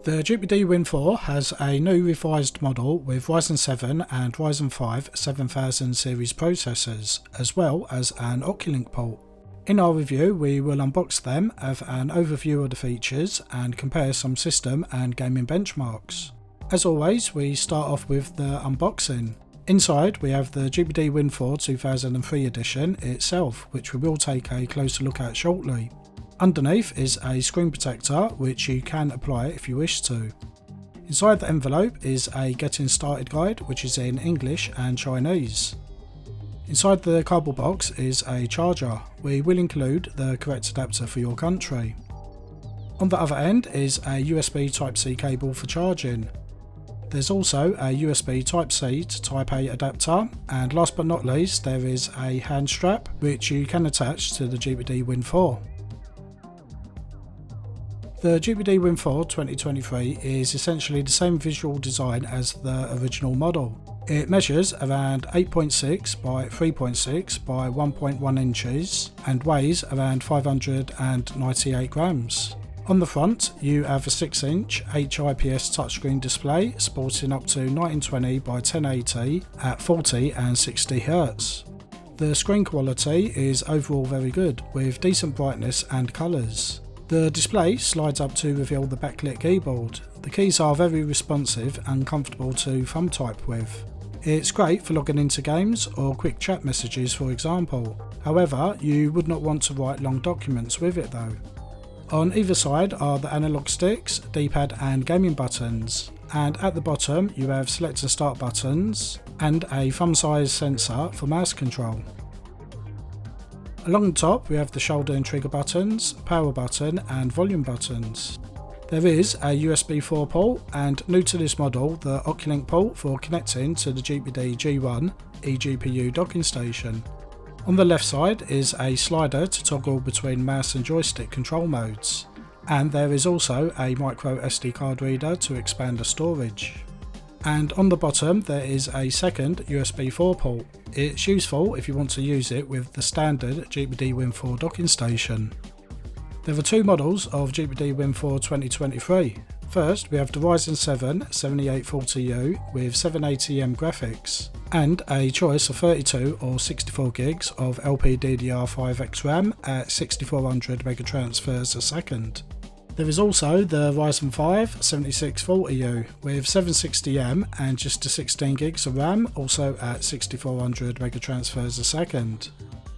The GPD WIN 4 has a new revised model with Ryzen 7 and Ryzen 5 7000 series processors, as well as an Oculink port. In our review, we will unbox them, have an overview of the features, and compare some system and gaming benchmarks. As always, we start off with the unboxing. Inside, we have the GPD WIN 4 2003 edition itself, which we will take a closer look at shortly. Underneath is a screen protector, which you can apply if you wish to. Inside the envelope is a getting started guide, which is in English and Chinese. Inside the cardboard box is a charger. We will include the correct adapter for your country. On the other end is a USB Type-C cable for charging. There's also a USB Type-C to Type-A adapter, and last but not least there is a hand strap which you can attach to the GPD WIN 4. The GPD WIN 4 2023 is essentially the same visual design as the original model. It measures around 8.6 by 3.6 by 1.1 inches and weighs around 598 grams. On the front, you have a 6-inch HIPS touchscreen display sporting up to 1920 by 1080 at 40 and 60 Hz. The screen quality is overall very good, with decent brightness and colours. The display slides up to reveal the backlit keyboard. The keys are very responsive and comfortable to thumb type with. It's great for logging into games or quick chat messages, for example. However, you would not want to write long documents with it though. On either side are the analog sticks, D-pad and gaming buttons, and at the bottom you have select and start buttons and a thumb size sensor for mouse control. Along the top we have the shoulder and trigger buttons, power button and volume buttons. There is a USB 4 port and, new to this model, the Oculink port for connecting to the GPD G1 eGPU docking station. On the left side is a slider to toggle between mouse and joystick control modes, and there is also a micro SD card reader to expand the storage. And on the bottom there is a second USB 4 port. It's useful if you want to use it with the standard GPD WIN 4 docking station. There are two models of GPD WIN 4 2023. First, we have the Ryzen 7 7840U with 780M graphics and a choice of 32 or 64 gigs of LPDDR5x RAM at 6400 megatransfers a second. There is also the Ryzen 5 7640U with 760M and just a 16 gigs of RAM, also at 6400 megatransfers a second.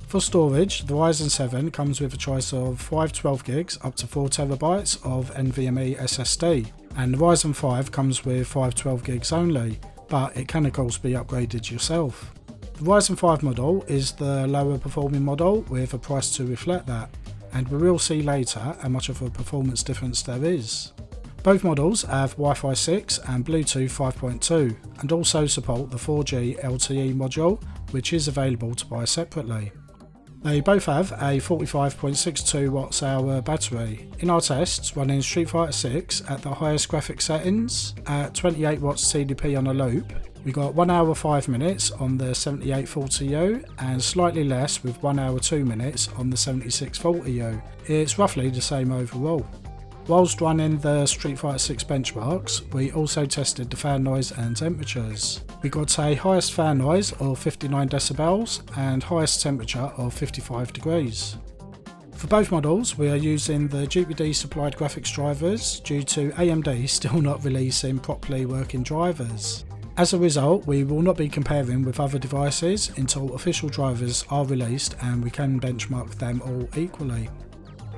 For storage, the Ryzen 7 comes with a choice of 512 gigs up to 4TB of NVMe SSD, and the Ryzen 5 comes with 512 gigs only, but it can of course be upgraded yourself. The Ryzen 5 model is the lower performing model with a price to reflect that, and we will see later how much of a performance difference there is. Both models have Wi-Fi 6 and Bluetooth 5.2 and also support the 4G LTE module, which is available to buy separately. They both have a 45.62 Wh battery. In our tests running Street Fighter 6 at the highest graphic settings at 28 watts TDP on a loop, we got 1 hour 5 minutes on the 7840U and slightly less with 1 hour 2 minutes on the 7640U. It's roughly the same overall. Whilst running the Street Fighter 6 benchmarks, we also tested the fan noise and temperatures. We got a highest fan noise of 59 decibels and highest temperature of 55 degrees. For both models, we are using the GPD supplied graphics drivers due to AMD still not releasing properly working drivers. As a result, we will not be comparing with other devices until official drivers are released and we can benchmark them all equally.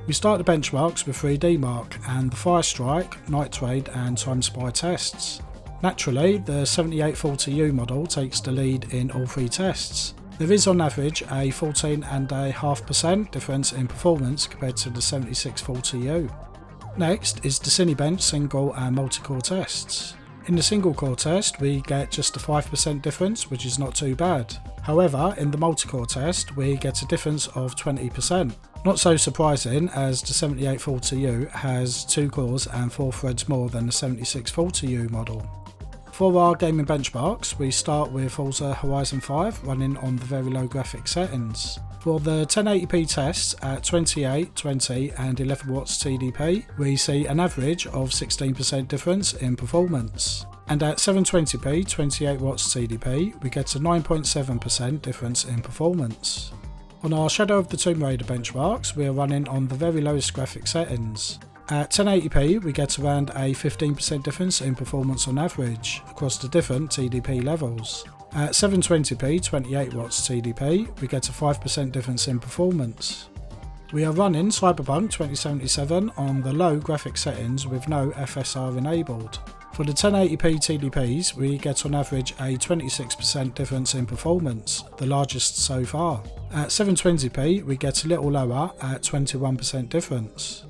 We start the benchmarks with 3D Mark and the Firestrike, Night Raid and Time Spy tests. Naturally, the 7840U model takes the lead in all three tests. There is on average a 14.5% difference in performance compared to the 7640U. Next is the Cinebench single and multi-core tests. In the single core test we get just a 5% difference, which is not too bad. However, in the multi-core test we get a difference of 20%. Not so surprising, as the 7840U has 2 cores and 4 threads more than the 7640U model. For our gaming benchmarks, we start with Forza Horizon 5 running on the very low graphics settings. For the 1080p tests at 28, 20 and 11 watts TDP, we see an average of 16% difference in performance. And at 720p 28 watts TDP, we get a 9.7% difference in performance. On our Shadow of the Tomb Raider benchmarks, we are running on the very lowest graphics settings. At 1080p, we get around a 15% difference in performance on average across the different TDP levels. At 720p 28 watts TDP, we get a 5% difference in performance. We are running Cyberpunk 2077 on the low graphics settings with no FSR enabled. For the 1080p TDPs, we get on average a 26% difference in performance, the largest so far. At 720p, we get a little lower at 21% difference.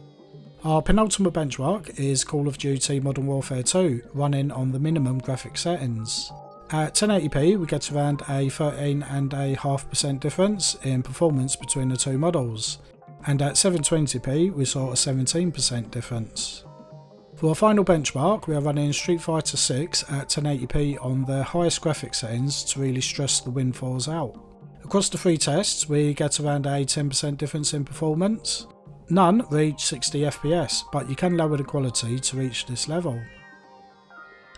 Our penultimate benchmark is Call of Duty Modern Warfare 2, running on the minimum graphics settings. At 1080p, we get around a 13.5% difference in performance between the two models, and at 720p, we saw a 17% difference. For our final benchmark, we are running Street Fighter 6 at 1080p on the highest graphics settings to really stress the Win 4s out. Across the three tests, we get around a 10% difference in performance. None reach 60 FPS, but you can lower the quality to reach this level.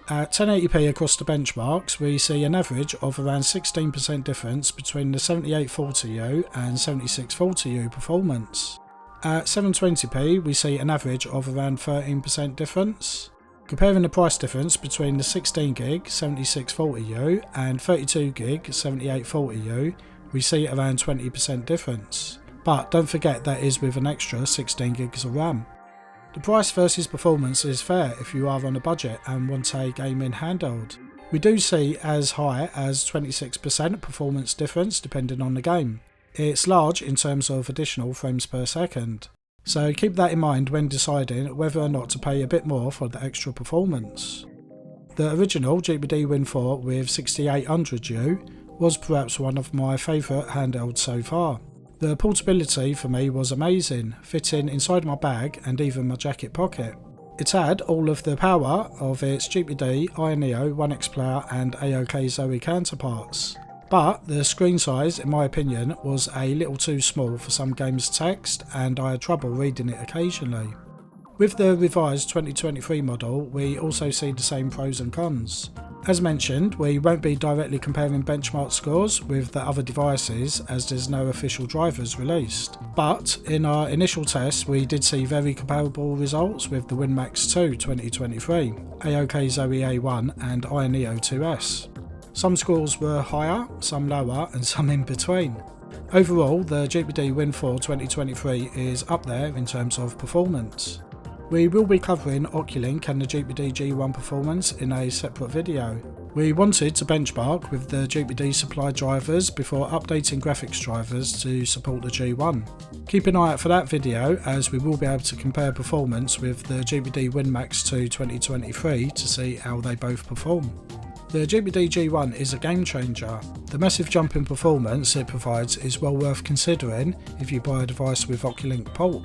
At 1080p across the benchmarks, we see an average of around 16% difference between the 7840U and 7640U performance. At 720p, we see an average of around 13% difference. Comparing the price difference between the 16GB 7640U and 32GB 7840U, we see around 20% difference. But don't forget that is with an extra 16GB of RAM. The price versus performance is fair if you are on a budget and want a gaming handheld. We do see as high as 26% performance difference depending on the game. It's large in terms of additional frames per second, so keep that in mind when deciding whether or not to pay a bit more for the extra performance. The original GPD WIN 4 with 6800U was perhaps one of my favourite handhelds so far. The portability for me was amazing, fitting inside my bag and even my jacket pocket. It had all of the power of its GPD, iNeo, 1X Player and AOK Zoe counterparts. But the screen size, in my opinion, was a little too small for some games' text and I had trouble reading it occasionally. With the revised 2023 model, we also see the same pros and cons. As mentioned, we won't be directly comparing benchmark scores with the other devices as there's no official drivers released. But in our initial tests, we did see very comparable results with the WIN Max 2 2023, AOK Zoe A1 and iNeo 2S. Some scores were higher, some lower and some in between. Overall, the GPD WIN 4 2023 is up there in terms of performance. We will be covering Oculink and the GPD G1 performance in a separate video. We wanted to benchmark with the GPD supply drivers before updating graphics drivers to support the G1. Keep an eye out for that video as we will be able to compare performance with the GPD WIN Max 2 2023 to see how they both perform. The GPD G1 is a game changer. The massive jump in performance it provides is well worth considering if you buy a device with Oculink port.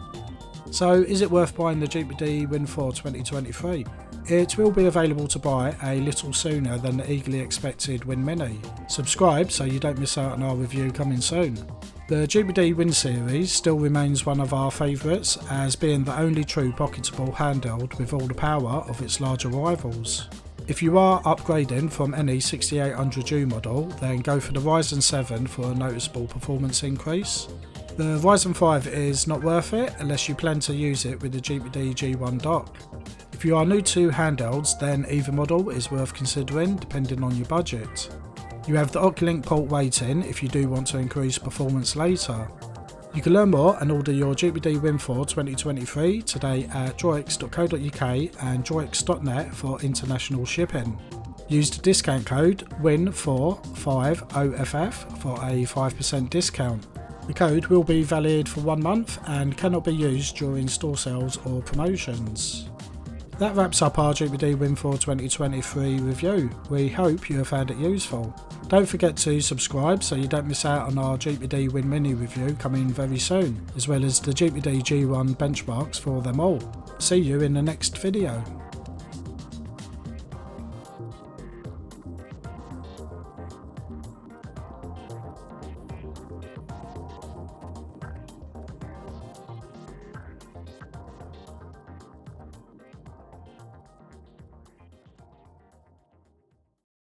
So is it worth buying the GPD WIN 4 2023? It will be available to buy a little sooner than the eagerly expected WIN Mini. Subscribe so you don't miss out on our review coming soon. The GPD WIN series still remains one of our favourites as being the only true pocketable handheld with all the power of its larger rivals. If you are upgrading from any 6800U model, then go for the Ryzen 7 for a noticeable performance increase. The Ryzen 5 is not worth it unless you plan to use it with the GPD G1 dock. If you are new to handhelds, then either model is worth considering depending on your budget. You have the Oculink port waiting if you do want to increase performance later. You can learn more and order your GPD WIN 4 2023 today at DROIX.co.uk and DROIX.net for international shipping. Use the discount code WIN450FF for a 5% discount. The code will be valid for 1 month and cannot be used during store sales or promotions. That wraps up our GPD WIN 4 2023 review. We hope you have found it useful. Don't forget to subscribe so you don't miss out on our GPD WIN Mini review coming very soon, as well as the GPD G1 benchmarks for them all. See you in the next video.